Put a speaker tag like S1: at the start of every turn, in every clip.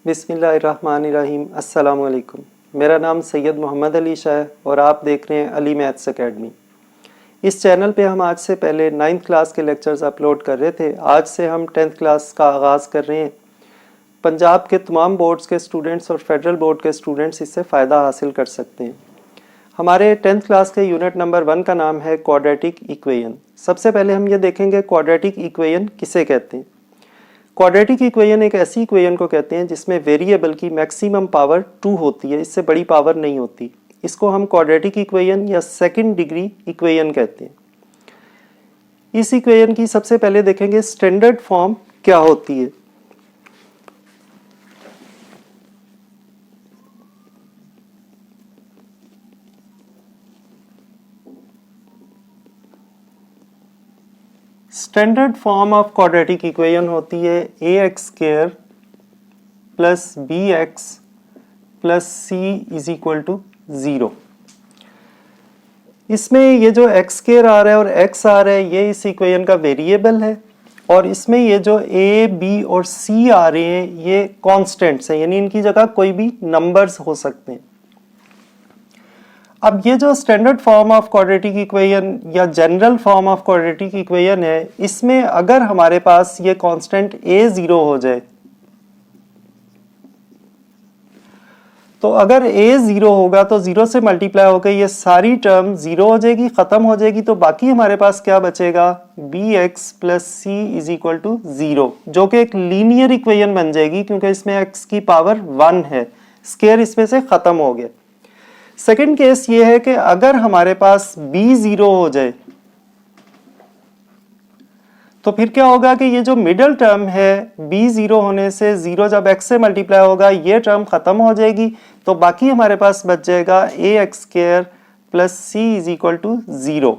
S1: बिस्मिल्लाहिर्रहमानिर्रहीम। अस्सलाम वालेकुम। मेरा नाम सैयद मोहम्मद अली शाह है और आप देख रहे हैं अली मैथ्स एकेडमी। इस चैनल पे हम आज से पहले 9th क्लास के लेक्चर्स अपलोड कर रहे थे। आज से हम 10th क्लास का आगाज़ कर रहे हैं। पंजाब के तमाम बोर्ड्स के स्टूडेंट्स और फेडरल बोर्ड के स्टूडेंट्स इससे फ़ायदा हासिल कर सकते हैं। हमारे 10th क्लास के यूनिट नंबर 1 का नाम है क्वाड्रेटिक इक्वेशन। सबसे पहले हम ये देखेंगे क्वाड्रेटिक इक्वेशन किसे कहते हैं। क्वाड्रेटिक इक्वेशन एक ऐसी इक्वेशन को कहते हैं जिसमें वेरिएबल की मैक्सिमम पावर 2 होती है, इससे बड़ी पावर नहीं होती। इसको हम क्वाड्रेटिक इक्वेशन या सेकंड डिग्री इक्वेशन कहते हैं। इस इक्वेशन की सबसे पहले देखेंगे स्टैंडर्ड फॉर्म क्या होती है। Standard form of quadratic equation होती है ax² plus bx plus c is equal to 0। इसमें ये जो x² आ रहा है और x आ रहा है ये इस इक्वेशन का वेरिएबल है और इसमें ये जो a, b और c आ रहे हैं ये कांस्टेंट्स हैं, यानी इनकी जगह कोई भी नंबर्स हो सकते हैं। अब ये जो standard form of quadratic equation या general form of quadratic equation है, इसमें अगर हमारे पास ये कांस्टेंट a 0 हो जाए, तो अगर a 0 होगा तो 0 से मल्टीप्लाई होकर ये सारी टर्म 0 हो जाएगी, खत्म हो जाएगी। तो बाकी हमारे पास क्या बचेगा, bx plus c is equal to 0, जो कि एक लीनियर इक्वेशन बन जाएगी क्योंकि इसमें x की पावर 1 है, स्क्वायर इसमें से खत्म हो गया। सेकंड केस ये है कि अगर हमारे पास b 0 हो जाए तो फिर क्या होगा कि ये जो मिडल टर्म है b 0 होने से 0 जब x से मल्टीप्लाई होगा ये टर्म खत्म हो जाएगी। तो बाकी हमारे पास बच जाएगा ax² plus c is equal to 0।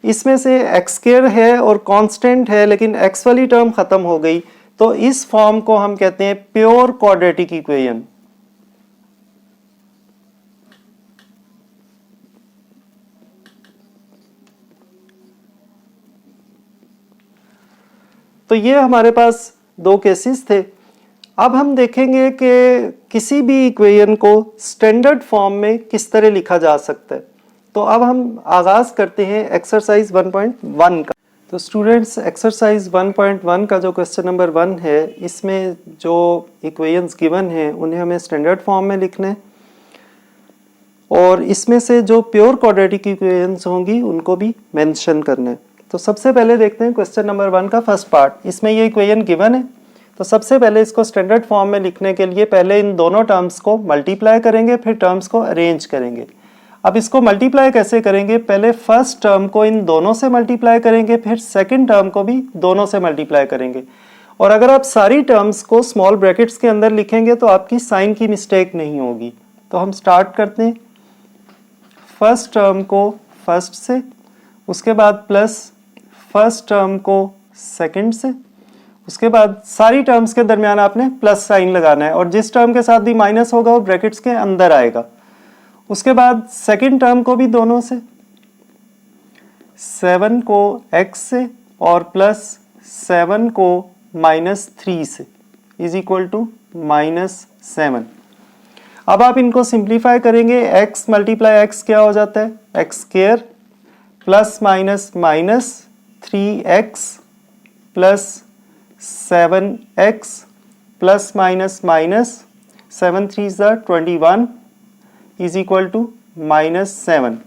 S1: इसमें से x² है और कांस्टेंट है लेकिन x वाली टर्म खत्म हो गई, तो इस फॉर्म को हम कहते हैं प्योर क्वाड्रेटिक इक्वेशन। तो ये हमारे पास दो केसेस थे। अब हम देखेंगे कि किसी भी इक्वेशन को स्टैंडर्ड फॉर्म में किस तरह लिखा जा सकता है। तो अब हम आगाज़ करते हैं एक्सरसाइज 1.1 का। तो स्टूडेंट्स, एक्सरसाइज 1.1 का जो क्वेश्चन नंबर 1 है, इसमें जो इक्वेशंस गिवन हैं उन्हें हमें स्टैंडर्ड फॉर्म में लिखना है और इसमें से जो प्योर क्वाड्रेटिक इक्वेशंस होंगी उनको भी मेंशन करना है। तो सबसे पहले देखते हैं क्वेश्चन नंबर 1 का फर्स्ट पार्ट। इसमें ये इक्वेशन गिवन है, तो सबसे पहले इसको स्टैंडर्ड फॉर्म में लिखने के लिए पहले इन दोनों टर्म्स को मल्टीप्लाई करेंगे, फिर टर्म्स को अरेंज करेंगे। अब इसको मल्टीप्लाई कैसे करेंगे, पहले फर्स्ट टर्म को इन दोनों से मल्टीप्लाई करेंगे, फिर सेकेंड टर्म को भी दोनों से मल्टीप्लाई करेंगे। और अगर आप सारी टर्म्स को स्मॉल ब्रैकेट्स के अंदर लिखेंगे तो आपकी साइन की मिस्टेक नहीं होगी। तो हम स्टार्ट करते हैं फर्स्ट टर्म को फर्स्ट से, उसके बाद प्लस फर्स्ट टर्म को सेकंड से, उसके बाद सारी टर्म्स के दरमियान आपने प्लस साइन लगाना है और जिस टर्म के साथ भी माइनस होगा वो ब्रैकेट्स के अंदर आएगा। उसके बाद सेकंड टर्म को भी दोनों से, 7 को x से और प्लस 7 को -3 से इज इक्वल टू -7। अब आप इनको सिंप्लीफाई करेंगे, x मल्टीप्लाई x क्या हो जाता है, x² plus minus minus 3x plus 7x plus minus minus 7 3 21 is equal to -7।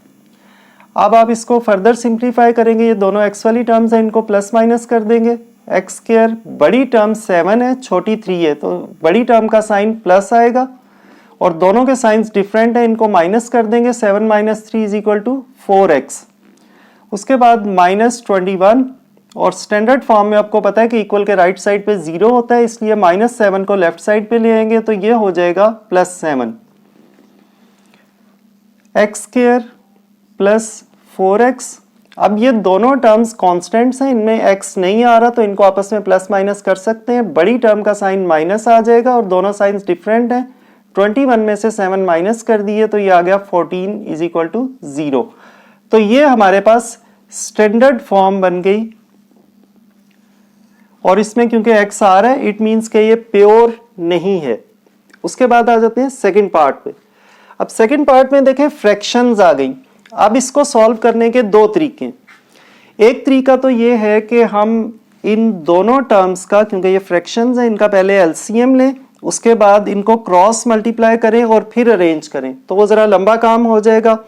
S1: अब आप इसको फर्दर सिंप्लीफाई करेंगे, ये दोनों x वाली टर्म्स हैं, इनको प्लस माइनस कर देंगे। x², बड़ी टर्म 7 है, छोटी 3 है, तो बड़ी टर्म का साइन प्लस आएगा और दोनों के साइंस डिफरेंट है, इनको माइनस कर देंगे। 7 minus 3 is equal to 4x। उसके बाद -21 और स्टैंडर्ड फॉर्म में आपको पता है कि इक्वल के राइट साइड पे 0 होता है, इसलिए -7 को लेफ्ट साइड पे ले आएंगे तो ये हो जाएगा +7। x² plus 4x। अब ये दोनों टर्म्स कांस्टेंट्स हैं, इनमें x नहीं आ रहा तो इनको आपस में प्लस माइनस कर सकते हैं। बड़ी टर्म का साइन माइनस आ जाएगा और दोनों साइंस डिफरेंट हैं। 21 में से 7 माइनस कर दिए तो ये आ गया 14 इज इक्वल टू 0। तो ये हमारे पास स्टैंडर्ड फॉर्म बन गई और इसमें क्योंकि x आ रहा है इट मींस कि ये प्योर नहीं है। उसके बाद आ जाते हैं सेकंड पार्ट पे। अब सेकंड पार्ट में देखें फ्रैक्शंस आ गई। अब इसको सॉल्व करने के दो तरीके हैं। एक तरीका तो ये है कि हम इन दोनों टर्म्स का, क्योंकि ये फ्रैक्शंस हैं, इनका पहले एलसीएम लें, उसके बाद इनको क्रॉस मल्टीप्लाई करें और फिर अरेंज करें, तो वो ज़रा लंबा काम हो जाएगा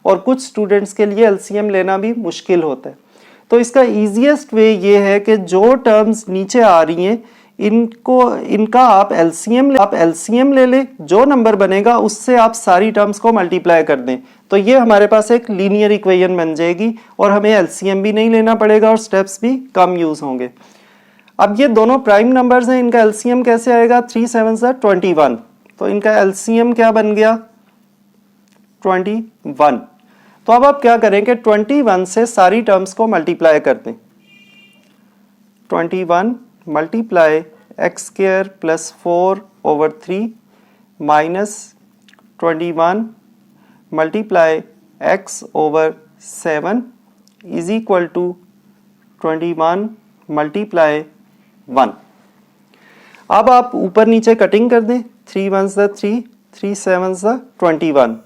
S1: और कुछ स्टूडेंट्स के लिए एलसीएम लेना भी मुश्किल होता है। तो इसका ईजीएस्ट वे ये है कि जो टर्म्स नीचे आ रही हैं इनका आप एलसीएम ले लें, जो नंबर बनेगा उससे आप सारी टर्म्स को मल्टीप्लाई कर दें, तो ये हमारे पास एक लीनियर इक्वेशन बन जाएगी और हमें एलसीएम भी नहीं लेना पड़ेगा और स्टेप्स भी कम यूज होंगे। अब ये दोनों प्राइम नंबर्स हैं, इनका एलसीएम कैसे आएगा? 3 7 21, तो इनका एलसीएम क्या बन गया? 21। तो अब आप क्या करेंगे? 21 से सारी टर्म्स को मल्टीप्लाई कर दें। 21 multiply x square plus 4/3 minus 21 multiply x/7 is equal to 21 multiply 1। अब आप ऊपर नीचे कटिंग कर दें। 3 1s 3, 3 7s 21,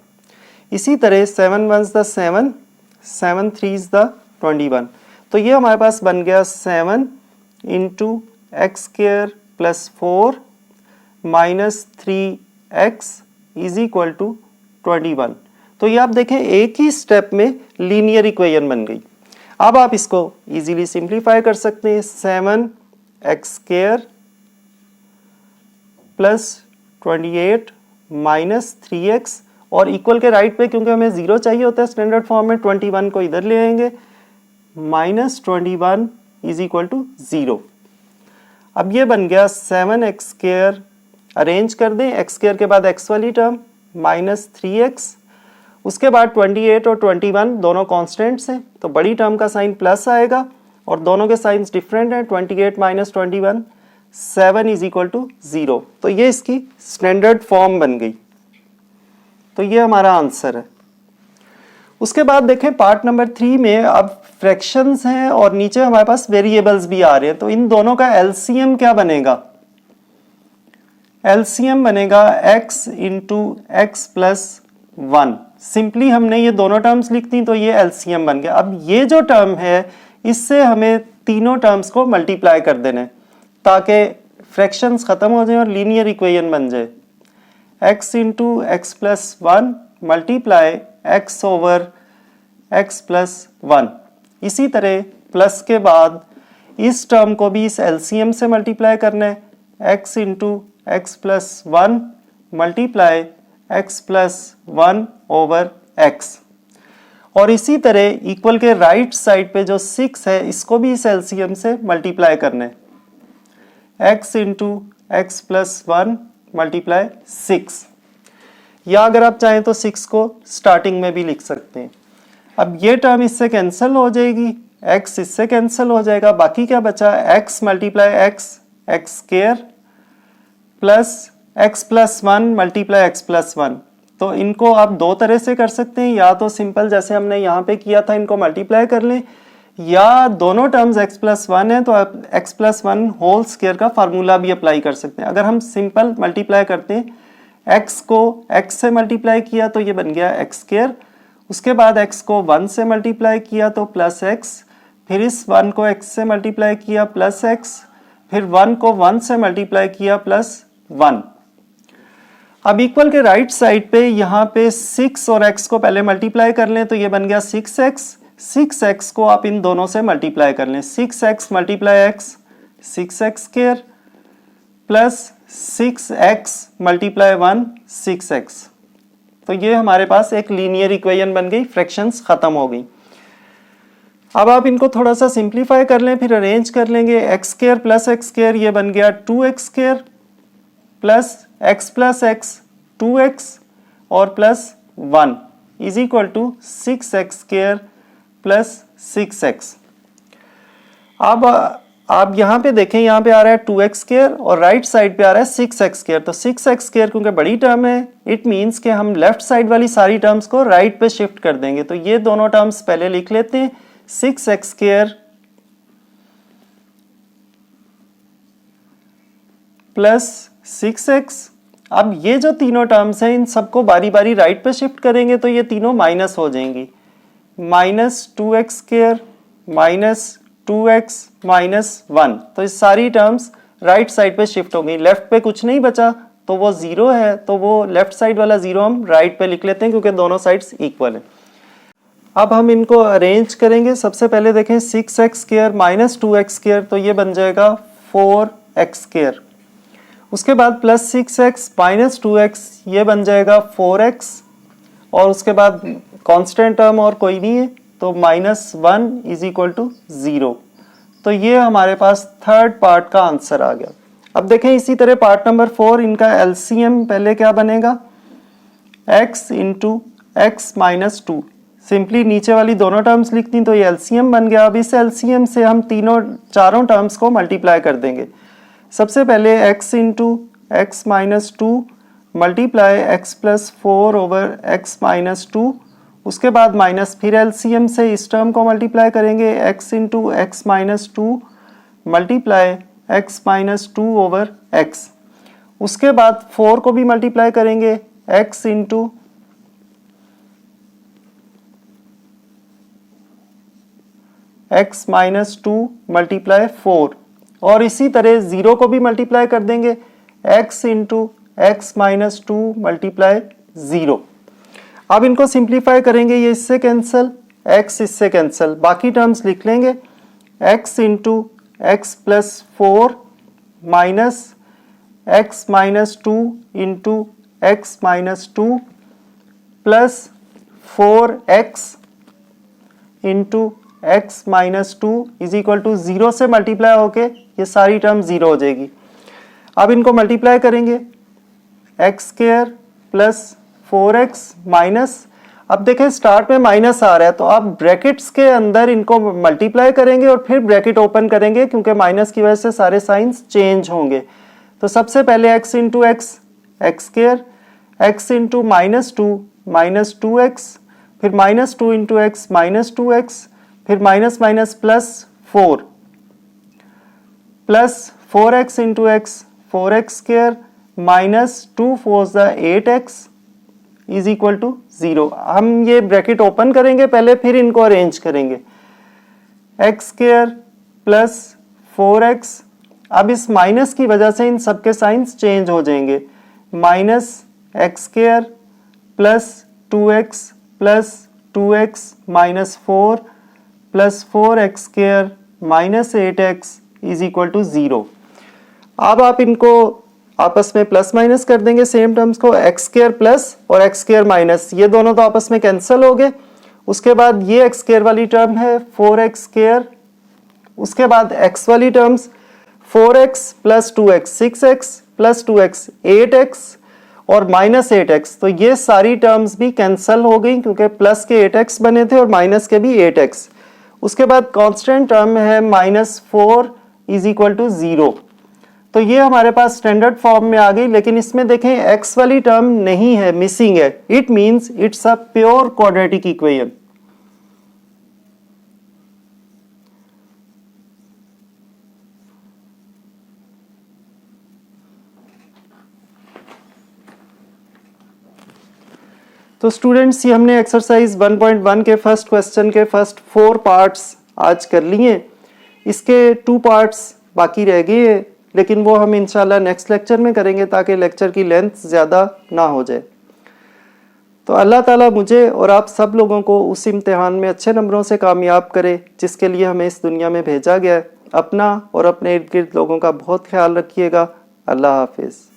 S1: इसी तरह 7 1s 7, 7 3s 21। तो ये हमारे पास बन गया 7 into x square plus 4 minus 3x is equal to 21। तो ये आप देखें एक ही स्टेप में लीनियर इक्वेशन बन गई। अब आप इसको इजीली सिंप्लीफाई कर सकते हैं। 7x square plus 28 minus 3x और इक्वल के राइट पे, क्योंकि हमें 0 चाहिए होता है स्टैंडर्ड फॉर्म में, 21 को इधर ले आएंगे, माइनस 21 इज इक्वल टू 0। अब ये बन गया 7x स्क्वायर, अरेंज कर दें, x स्क्वायर के बाद x वाली टर्म माइनस 3x, उसके बाद 28 और 21 दोनों कॉन्स्टेंट्स हैं, तो बड़ी टर्म का साइन प्लस आएगा और दोनों के साइंस डिफरेंट हैं। 28 माइनस 21, 7 इज इक्वल टू 0। तो ये इसकी स्टैंडर्ड फॉर्म बन गई। तो ये हमारा आंसर है। उसके बाद देखें पार्ट नंबर 3 में अब फ्रैक्शंस हैं और नीचे हमारे पास वेरिएबल्स भी आ रहे हैं, तो इन दोनों का एलसीएम क्या बनेगा? एलसीएम बनेगा x into x plus 1। Simply हमने ये दोनों टर्म्स लिख दी तो ये एलसीएम बन गया। अब ये जो टर्म है इससे हमें तीनों टर्म्स को मल्टीप्लाई कर देना है ताकि फ्रैक्शंस खत्म हो जाए और लीनियर इक्वेशन बन जाए। x into x plus 1 multiply x over x plus 1। इसी तरह प्लस के बाद इस टर्म को भी इस एलसीएम से मल्टीप्लाई करना है। x into x plus 1 multiply x plus 1 over x। और इसी तरह इक्वल के राइट साइड पे जो 6 है इसको भी इस एलसीएम से मल्टीप्लाई करना है। x into x plus 1 multiply 6, या अगर आप चाहें तो 6 को स्टार्टिंग में भी लिख सकते हैं। अब ये टर्म इससे कैंसिल हो जाएगी, x इससे कैंसिल हो जाएगा, बाकी क्या बचा? x multiply x square plus x plus 1 multiply x plus 1। तो इनको आप दो तरह से कर सकते हैं, या तो सिंपल जैसे हमने यहाँ पे किया था इनको मल्टीप्लाई कर लें, या दोनों टर्म्स x प्लस 1 है तो आप x प्लस 1 होल स्क्वायर का फार्मूला भी अप्लाई कर सकते हैं। अगर हम सिंपल मल्टीप्लाई करते हैं, x को x से मल्टीप्लाई किया तो ये बन गया x स्क्वायर, उसके बाद x को 1 से मल्टीप्लाई किया तो प्लस x, फिर इस 1 को x से मल्टीप्लाई किया प्लस x, फिर 1 को 1 से मल्टीप्लाई किया प्लस 1। अब इक्वल के राइट साइड पे यहाँ पे 6 और x को पहले मल्टीप्लाई कर लें तो ये बन गया 6x। 6x को आप इन दोनों से मल्टीप्लाई कर लें, 6x multiply x 6x square plus 6x multiply 1 6x। तो ये हमारे पास एक लीनियर इक्वेशन बन गई, फ्रैक्शंस खत्म हो गई। अब आप इनको थोड़ा सा सिंप्लीफाई कर लें, फिर अरेंज कर लेंगे। X square plus x square ये बन गया 2x square plus x 2x और plus 1 is equal to 6x square plus 6x। अब आप यहाँ पे देखें, यहाँ पे आ रहा है 2x स्क्वायर और राइट साइड पे आ रहा है 6x स्क्वायर। तो 6x स्क्वायर क्योंकि बड़ी टर्म है, इट मीन्स कि हम लेफ्ट साइड वाली सारी टर्म्स को राइट पे शिफ्ट कर देंगे। तो ये दोनों टर्म्स पहले लिख लेते हैं, 6x स्क्वायर प्लस 6x। अब ये जो तीनों टर्म्स हैं इन सबको बारी बारी राइट पे शिफ्ट करेंगे तो ये तीनों माइनस हो जाएंगी। -2x² -2x -1, तो ये सारी टर्म्स राइट साइड पे शिफ्ट हो गई। लेफ्ट पे कुछ नहीं बचा तो वो 0 है, तो वो लेफ्ट साइड वाला 0 हम राइट पे लिख लेते हैं क्योंकि दोनों साइड्स इक्वल है। अब हम इनको अरेंज करेंगे। सबसे पहले देखें 6x² -2x², तो ये बन जाएगा 4x²। उसके बाद +6x -2x, ये बन जाएगा 4x। और उसके बाद कांस्टेंट टर्म और कोई नहीं है तो -1 = 0। तो ये हमारे पास थर्ड पार्ट का आंसर आ गया। अब देखें इसी तरह पार्ट नंबर 4, इनका एलसीएम पहले क्या बनेगा, x × x - 2। सिंपली नीचे वाली दोनों टर्म्स लिख दी तो ये एलसीएम बन गया। अब इस एलसीएम से हम चारों टर्म्स को मल्टीप्लाई कर देंगे। सबसे पहले x × x - 2 multiply x + 4/x - 2। उसके बाद माइनस, फिर एलसीएम से इस टर्म को मल्टीप्लाई करेंगे, x × x - 2 multiply x - 2/x। उसके बाद 4 को भी मल्टीप्लाई करेंगे, x × x - 2 मल्टीप्लाई 4। और इसी तरह 0 को भी मल्टीप्लाई कर देंगे, x × x - 2 मल्टीप्लाई 0। अब इनको सिंप्लीफाई करेंगे, ये इससे कैंसिल, x इससे कैंसिल, बाकी टर्म्स लिख लेंगे, x × x + 4 minus x - 2 × x - 2 plus 4x × x - 2 = 0 से मल्टीप्लाई होके ये सारी टर्म 0 हो जाएगी। अब इनको मल्टीप्लाई करेंगे, x² + 4x माइनस, अब देखें स्टार्ट में माइनस आ रहा है तो आप ब्रैकेट्स के अंदर इनको मल्टीप्लाई करेंगे और फिर ब्रैकेट ओपन करेंगे क्योंकि माइनस की वजह से सारे साइंस चेंज होंगे। तो सबसे पहले x × x x², x × -2 -2x, फिर -2 × x -2x, फिर minus minus plus 4 plus 4x × x 4x² -2 4 8x = 0। हम ये ब्रैकेट ओपन करेंगे पहले, फिर इनको अरेंज करेंगे, x² + 4x। अब इस माइनस की वजह से इन सबके साइंस चेंज हो जाएंगे, -x² + 2x + 2x - 4 + 4x² - 8x = 0। अब आप इनको आपस में प्लस माइनस कर देंगे, सेम टर्म्स को, x² प्लस और x² माइनस, ये दोनों तो आपस में कैंसिल हो गए। उसके बाद ये x² वाली टर्म है 4x², उसके बाद x वाली terms 4x + 2x 6x + 2x 8x और -8x, तो ये सारी टर्म्स भी कैंसिल हो गई क्योंकि प्लस के 8x बने थे और माइनस के भी 8x। उसके बाद कांस्टेंट टर्म है -4 = 0। तो ये हमारे पास स्टैंडर्ड फॉर्म में आ गई, लेकिन इसमें देखें x वाली टर्म नहीं है, मिसिंग है। It means it's a pure quadratic equation. तो स्टूडेंट्स, ये हमने एक्सरसाइज 1.1 के फर्स्ट क्वेश्चन के फर्स्ट 4 पार्ट्स आज कर लिए। इसके 2 पार्ट्स बाकी रह गए हैं, लेकिन वो हम इंशाल्लाह नेक्स्ट लेक्चर में करेंगे ताकि लेक्चर की लेंथ ज़्यादा ना हो जाए। तो अल्लाह ताला मुझे और आप सब लोगों को उस इम्तिहान में अच्छे नंबरों से कामयाब करे जिसके लिए हमें इस दुनिया में भेजा गया है। अपना और अपने इर्द गिर्द लोगों का बहुत ख्याल रखिएगा। अल्लाह हाफिज़।